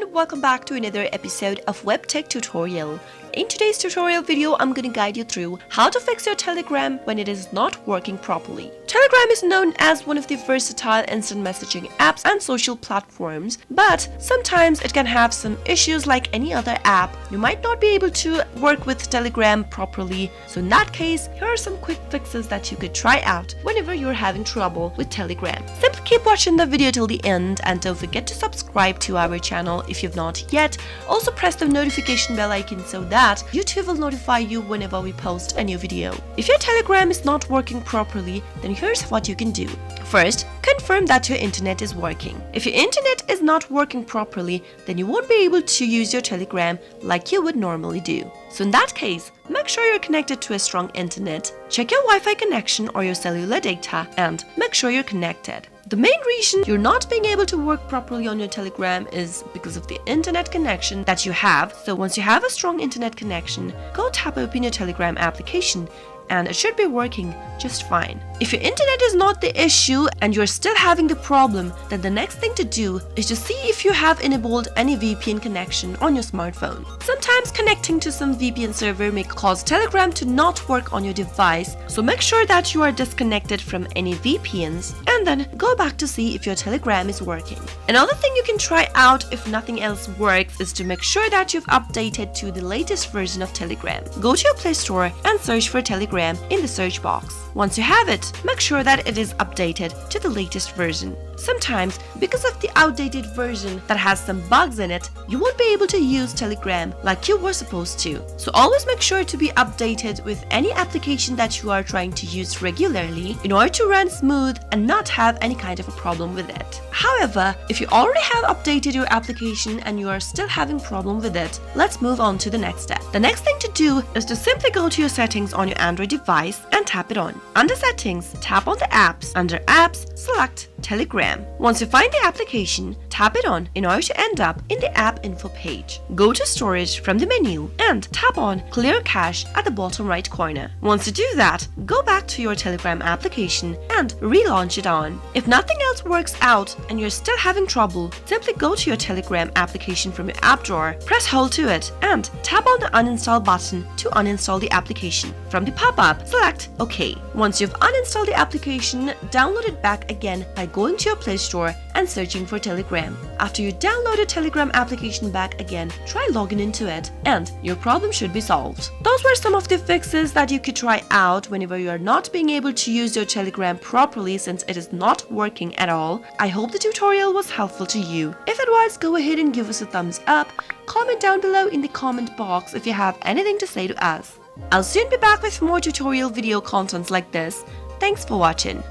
and welcome back to another episode of Webtech Tutorial. In today's tutorial video, I'm going to guide you through how to fix your Telegram when it is not working properly. Telegram is known as one of the versatile instant messaging apps and social platforms, but sometimes it can have some issues like any other app. You might not be able to work with Telegram properly, so in that case, here are some quick fixes that you could try out whenever you're having trouble with Telegram. Simply keep watching the video till the end and don't forget to subscribe to our channel if you've not yet. Also press the notification bell icon so that YouTube will notify you whenever we post a new video. If your Telegram is not working properly, then here's what you can do. First, confirm that your internet is working. If your internet is not working properly, then you won't be able to use your Telegram like you would normally do. So in that case, make sure you're connected to a strong internet, check your Wi-Fi connection or your cellular data, and make sure you're connected. The main reason you're not being able to work properly on your Telegram is because of the internet connection that you have. So once you have a strong internet connection, go tap open your Telegram application and it should be working just fine. If your internet is not the issue and you're still having the problem, then the next thing to do is to see if you have enabled any VPN connection on your smartphone. Sometimes connecting to some VPN server may cause Telegram to not work on your device, so make sure that you are disconnected from any VPNs and then go back to see if your Telegram is working. Another thing you can try out if nothing else works is to make sure that you've updated to the latest version of Telegram. Go to your Play Store and search for Telegram in the search box. Once you have it, make sure that it is updated to the latest version. Sometimes, because of the outdated version that has some bugs in it, you won't be able to use Telegram like you were supposed to. So always make sure to be updated with any application that you are trying to use regularly in order to run smooth and not have any kind of a problem with it. However, if you already have updated your application and you are still having problem with it, let's move on to the next step. The next thing to do is to simply go to your settings on your Android device and tap it on. Under settings, tap on the apps. Under apps, select Telegram. Once you find the application, tap it on in order to end up in the app info page. Go to storage from the menu and tap on clear cache at the bottom right corner. Once you do that, go back to your Telegram application and relaunch it on. If nothing else works out and you're still having trouble, simply go to your Telegram application from your app drawer, press hold to it and tap on the uninstall button to uninstall the application. From the pop-up, select OK. Once you've uninstalled the application, download it back again by going to your Play Store and searching for Telegram. After you download a Telegram application back again, try logging into it and your problem should be solved. Those were some of the fixes that you could try out whenever you are not being able to use your Telegram properly since it is not working at all. I hope the tutorial was helpful to you. If it was, go ahead and give us a thumbs up. Comment down below in the comment box if you have anything to say to us. I'll soon be back with more tutorial video contents like this. Thanks for watching.